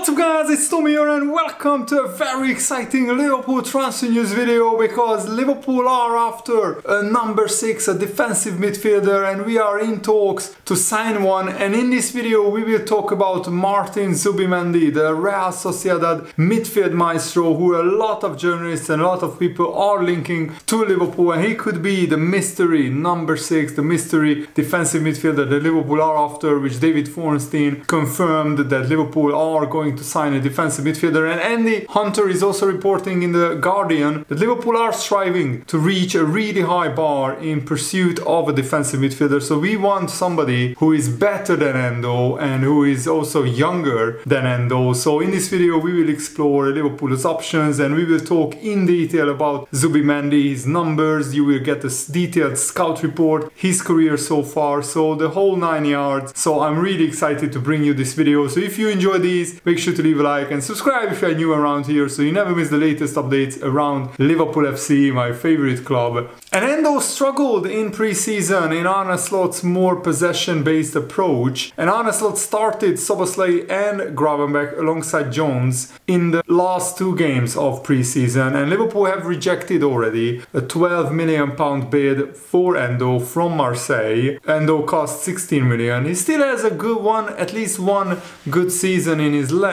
What's up guys, it's Tommy here and welcome to a very exciting Liverpool transfer news video because Liverpool are after a number 6, a defensive midfielder, and we are in talks to sign one. And in this video we will talk about Martin Zubimendi, the Real Sociedad midfield maestro, who a lot of journalists and a lot of people are linking to Liverpool, and he could be the mystery number 6, the mystery defensive midfielder that Liverpool are after, which David Ornstein confirmed that Liverpool are going to sign a defensive midfielder. And Andy Hunter is also reporting in the Guardian that Liverpool are striving to reach a really high bar in pursuit of a defensive midfielder. So we want somebody who is better than Endo and who is also younger than Endo. So in this video we will explore Liverpool's options and we will talk in detail about Zubimendi, his numbers. You will get a detailed scout report, his career so far, so the whole 9 yards. So I'm really excited to bring you this video. So if you enjoy these, make sure to leave a like and subscribe if you're new around here so you never miss the latest updates around Liverpool FC, my favorite club. And Endo struggled in pre-season in Arne Slot's more possession-based approach, and Arne Slot started Szoboszlai and Gravenberch alongside Jones in the last 2 games of pre-season, and Liverpool have rejected already a £12 million bid for Endo from Marseille. Endo cost 16 million. He still has a good one, at least one good season in his legs,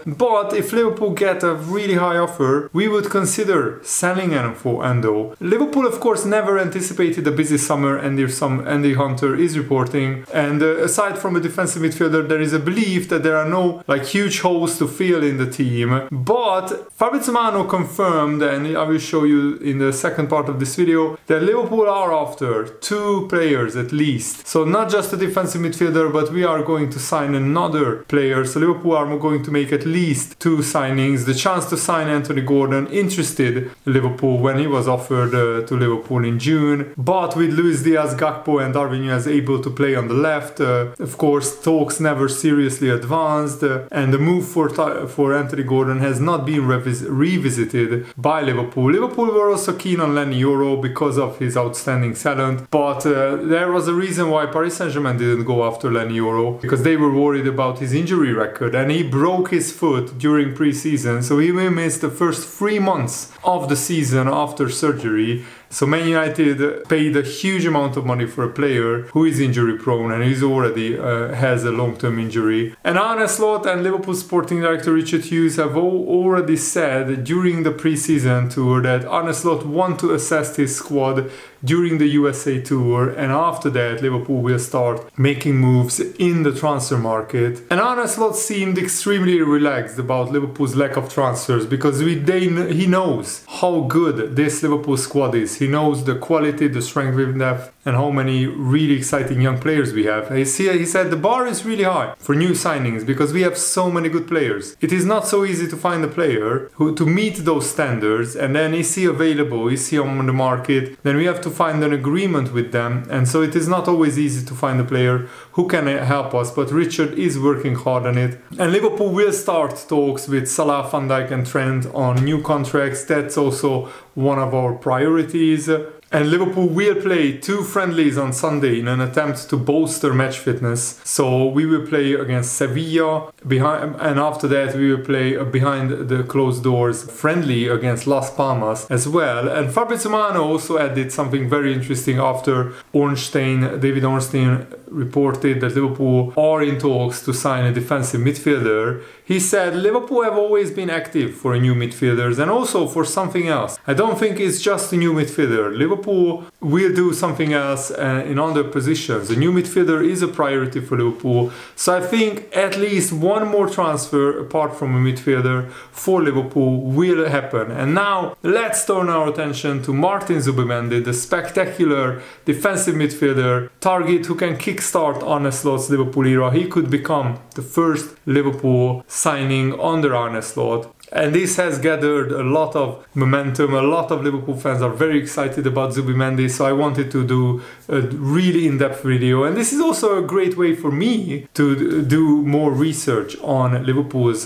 but if Liverpool get a really high offer, we would consider selling him for Endo. Liverpool of course never anticipated a busy summer, and Andy Hunter is reporting, and aside from a defensive midfielder there is a belief that there are no huge holes to fill in the team. But Fabrizio Romano confirmed, and I will show you in the second part of this video, that Liverpool are after 2 players at least. So not just a defensive midfielder, but we are going to sign another player. So Liverpool are going to make at least 2 signings. The chance to sign Anthony Gordon interested Liverpool when he was offered to Liverpool in June, but with Luis Diaz, Gakpo and Darwin Núñez able to play on the left, of course talks never seriously advanced, and the move for Anthony Gordon has not been revisited by Liverpool. Liverpool were also keen on Leny Yoro because of his outstanding talent, but there was a reason why Paris Saint-Germain didn't go after Leny Yoro, because they were worried about his injury record, and he broke his foot during pre-season, so he will miss the first 3 months of the season after surgery. So Man United paid a huge amount of money for a player who is injury prone and he's already has a long-term injury. And Arne Slot and Liverpool sporting director Richard Hughes have already said during the pre-season tour that Arne Slot want to assess his squad during the USA tour, and after that Liverpool will start making moves in the transfer market. And Arne Slot seemed extremely relaxed about Liverpool's lack of transfers because he knows how good this Liverpool squad is. He knows the quality, the strength and depth, and how many really exciting young players we have. He said the bar is really high for new signings because we have so many good players. It is not so easy to find a player to meet those standards, and then is he available, is he on the market, then we have to find an agreement with them, and so it is not always easy to find a player who can help us, but Richard is working hard on it. And Liverpool will start talks with Salah, Van Dijk and Trent on new contracts. That's also one of our priorities. And Liverpool will play 2 friendlies on Sunday in an attempt to bolster match fitness. So we will play against Sevilla, and after that we will play behind the closed doors friendly against Las Palmas as well. And Fabrizio Romano also added something very interesting after David Ornstein reported that Liverpool are in talks to sign a defensive midfielder. He said Liverpool have always been active for new midfielders and also for something else. I don't think it's just a new midfielder. Liverpool will do something else in other positions. A new midfielder is a priority for Liverpool. So I think at least one more transfer apart from a midfielder for Liverpool will happen. And now let's turn our attention to Martin Zubimendi, the spectacular defensive midfielder target who can kickstart Arne Slot's Liverpool era. He could become the first Liverpool signing under Arne Slot. And this has gathered a lot of momentum. A lot of Liverpool fans are very excited about Zubimendi, so I wanted to do a really in-depth video. And this is also a great way for me to do more research on Liverpool's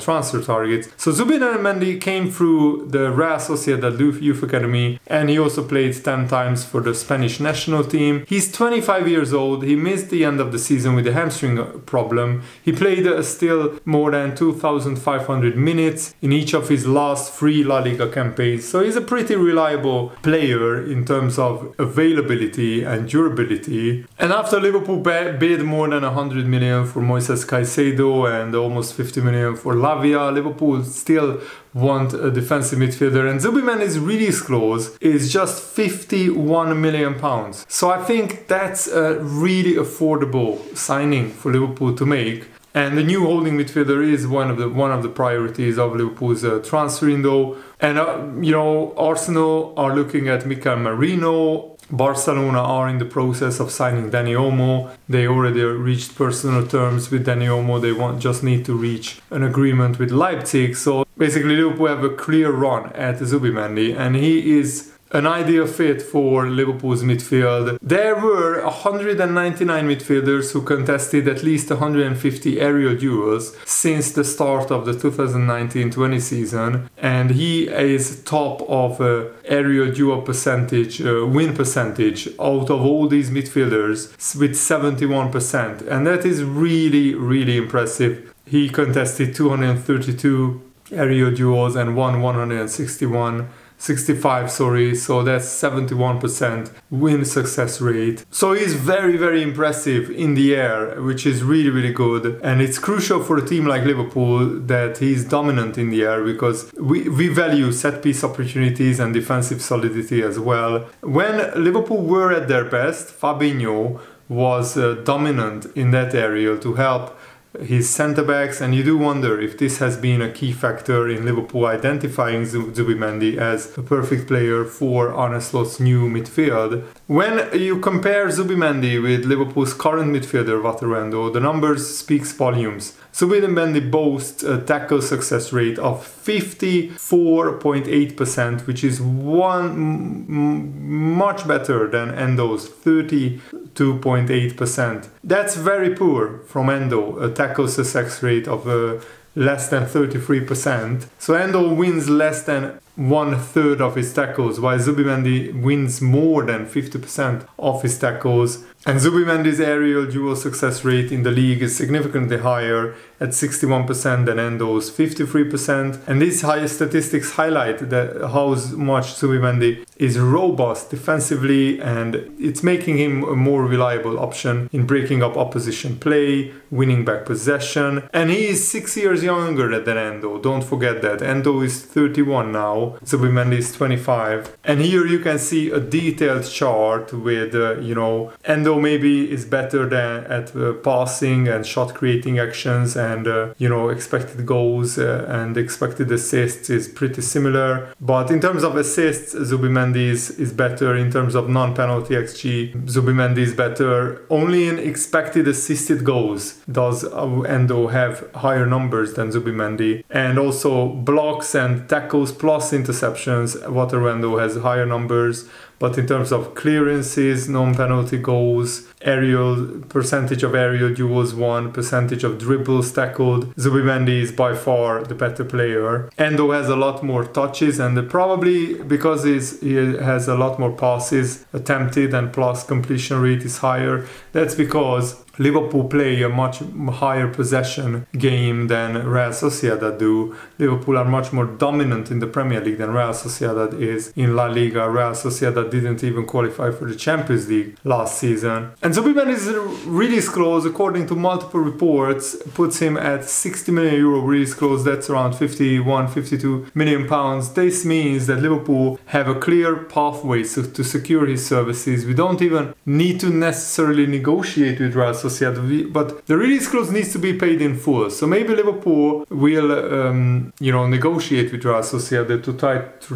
transfer targets. So Zubimendi came through the Real Sociedad Youth Academy, and he also played 10 times for the Spanish national team. He's 25 years old. old. He missed the end of the season with a hamstring problem. He played still more than 2,500 minutes in each of his last 3 La Liga campaigns. So he's a pretty reliable player in terms of availability and durability. And after Liverpool bid more than 100 million for Moises Caicedo and almost 50 million for Lavia, Liverpool still want a defensive midfielder, and Zubimendi's release clause is just 51 million pounds. So I think that's a really affordable signing for Liverpool to make. And the new holding midfielder is one of the priorities of Liverpool's transfer window. And Arsenal are looking at Mikel Merino. Barcelona are in the process of signing Dani Olmo. They already reached personal terms with Dani Olmo. They just need to reach an agreement with Leipzig. So basically Liverpool have a clear run at Zubimendi, and he is an ideal fit for Liverpool's midfield. There were 199 midfielders who contested at least 150 aerial duels since the start of the 2019-20 season, and he is top of aerial duel percentage, win percentage out of all these midfielders with 71%, and that is really, really impressive. He contested 232 aerial duels and won 65, so that's 71% win success rate. So he's very, very impressive in the air, which is really, really good. And it's crucial for a team like Liverpool that he's dominant in the air, because we value set piece opportunities and defensive solidity as well. When Liverpool were at their best, Fabinho was dominant in that area to help his centre-backs, and you do wonder if this has been a key factor in Liverpool identifying Zubimendi as a perfect player for Arne Slot's new midfield. When you compare Zubimendi with Liverpool's current midfielder Waterrando, the numbers speaks volumes. Zubimendi boasts a tackle success rate of 54.8%, which is much better than Endo's 32.8%. That's very poor from Endo, a tackle success rate of less than 33%. So Endo wins less than 1/3 of his tackles, while Zubimendi wins more than 50% of his tackles. And Zubimendi's aerial duel success rate in the league is significantly higher at 61% than Endo's 53%. And these high statistics highlight that how much Zubimendi is robust defensively, and it's making him a more reliable option in breaking up opposition play, winning back possession. And he is 6 years younger than Endo. Don't forget that. Endo is 31 now. Zubimendi is 25. And here you can see a detailed chart with, Endo maybe is better than at passing and shot creating actions, and expected goals and expected assists is pretty similar. But in terms of assists, Zubimendi is better. In terms of non-penalty XG, Zubimendi is better. Only in expected assisted goals does Endo have higher numbers than Zubimendi. And also blocks and tackles plus interceptions, Waterrando has higher numbers. But in terms of clearances, non-penalty goals, percentage of aerial duels won, percentage of dribbles tackled, Zubimendi is by far the better player. Endo has a lot more touches, and probably because he has a lot more passes attempted and plus completion rate is higher. That's because Liverpool play a much higher possession game than Real Sociedad do. Liverpool are much more dominant in the Premier League than Real Sociedad is in La Liga. Real Sociedad didn't even qualify for the Champions League last season. And Zubimendi's release clause, according to multiple reports, puts him at 60 million euro release clause. That's around 52 million pounds. This means that Liverpool have a clear pathway to secure his services. We don't even need to necessarily negotiate with Real Sociedad, but the release clause needs to be paid in full. So maybe Liverpool will, negotiate with Real Sociedad to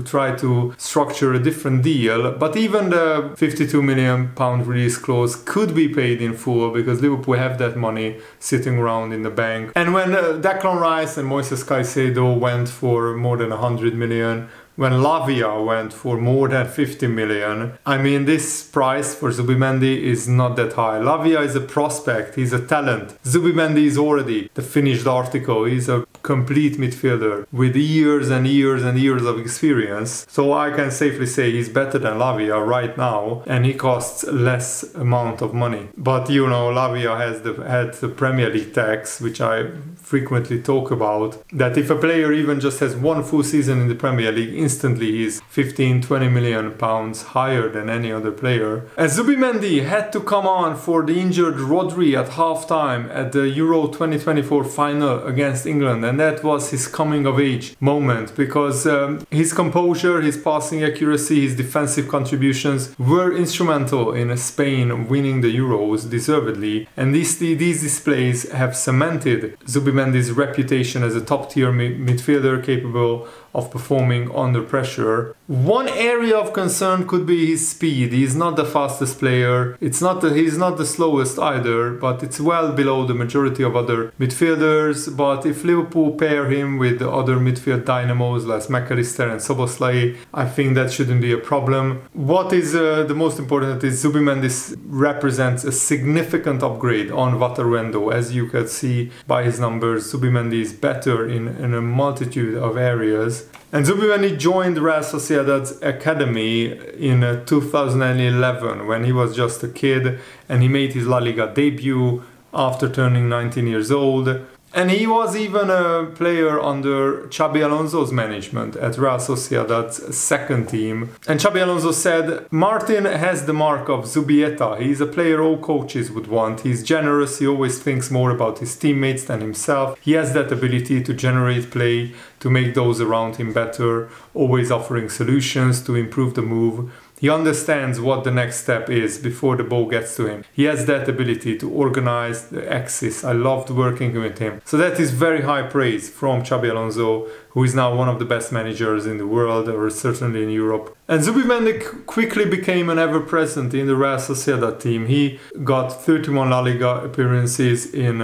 try to structure a different deal. But even the 52 million pound release clause could be paid in full, because Liverpool have that money sitting around in the bank. And when Declan Rice and Moises Caicedo went for more than 100 million when Lavia went for more than 50 million. I mean, this price for Zubimendi is not that high. Lavia is a prospect, he's a talent. Zubimendi is already the finished article, he's a complete midfielder with years and years and years of experience. So I can safely say he's better than Lavia right now, and he costs less amount of money. But you know, Lavia had the Premier League tax, which I frequently talk about, that if a player even just has one full season in the Premier League, instantly he's 15-20 million pounds higher than any other player. And Zubimendi had to come on for the injured Rodri at halftime at the Euro 2024 final against England, and that was his coming of age moment, because his composure, his passing accuracy, his defensive contributions were instrumental in Spain winning the Euros deservedly, and these displays have cemented Zubimendi's reputation as a top-tier midfielder capable of performing under pressure. One area of concern could be his speed. He's not the fastest player. He's not the slowest either, but it's well below the majority of other midfielders. But if Liverpool pair him with the other midfield dynamos like McAllister and Szoboszlai, I think that shouldn't be a problem. What is the most important is Zubimendi represents a significant upgrade on Wataruendo. As you can see by his numbers, Zubimendi is better in a multitude of areas. And Zubimendi joined Real Sociedad's academy in 2011 when he was just a kid, and he made his La Liga debut after turning 19 years old. And he was even a player under Xabi Alonso's management at Real Sociedad's second team. And Xabi Alonso said, "Martin has the mark of Zubieta. He's a player all coaches would want. He's generous, he always thinks more about his teammates than himself. He has that ability to generate play, to make those around him better, always offering solutions to improve the move. He understands what the next step is before the ball gets to him. He has that ability to organize the axis. I loved working with him." So that is very high praise from Xabi Alonso, who is now one of the best managers in the world, or certainly in Europe. And Zubimendi quickly became an ever-present in the Real Sociedad team. He got 31 La Liga appearances in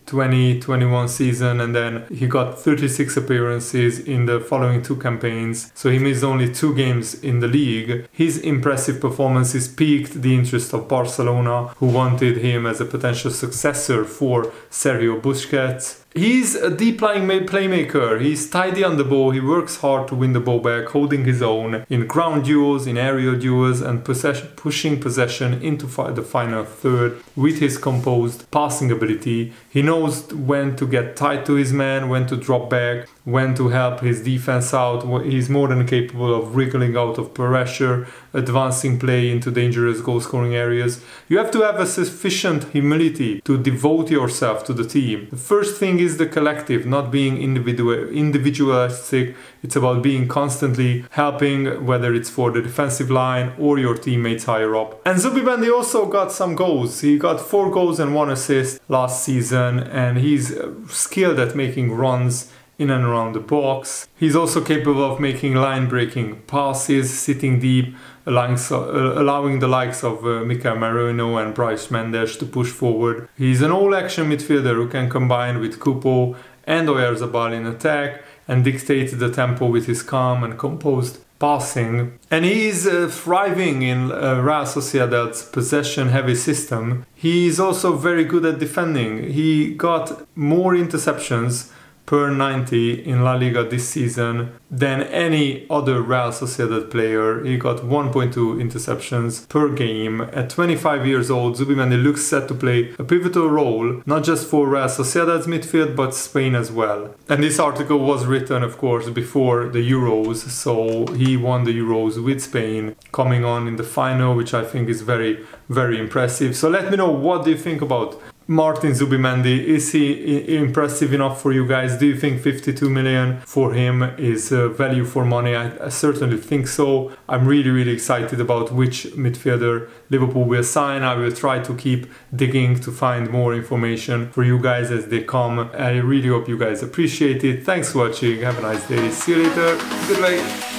2021 season, and then he got 36 appearances in the following two campaigns, so he missed only 2 games in the league. His impressive performances piqued the interest of Barcelona, who wanted him as a potential successor for Sergio Busquets. He's a deep-lying playmaker. He's tidy on the ball, he works hard to win the ball back, holding his own in ground duels, in aerial duels, and pushing possession into the final third with his composed passing ability. He knows when to get tight to his man, when to drop back, when to help his defense out. He's more than capable of wriggling out of pressure, advancing play into dangerous goal-scoring areas. You have to have a sufficient humility to devote yourself to the team. The first thing is the collective, not being individualistic. It's about being constantly helping, whether it's for the defensive line or your teammates higher up. And Zubimendi also got some goals. He got 4 goals and 1 assist last season, and he's skilled at making runs in and around the box. He's also capable of making line-breaking passes, sitting deep, allowing the likes of Mikel Merino and Bryce Mendes to push forward. He's an all-action midfielder who can combine with Kupo and Oyarzabal in attack and dictate the tempo with his calm and composed passing. And he's thriving in Real Sociedad's possession-heavy system. He's also very good at defending. He got more interceptions per 90 in La Liga this season than any other Real Sociedad player. He got 1.2 interceptions per game. At 25 years old, Zubimendi looks set to play a pivotal role, not just for Real Sociedad's midfield, but Spain as well. And this article was written, of course, before the Euros, so he won the Euros with Spain, coming on in the final, which I think is very, very impressive. So let me know, what do you think about Martin Zubimendi? Is he impressive enough for you guys? Do you think 52 million for him is value for money? I certainly think so. I'm really excited about which midfielder Liverpool will sign. I will try to keep digging to find more information for you guys as they come. I really hope you guys appreciate it. Thanks for watching. Have a nice day. See you later. Goodbye.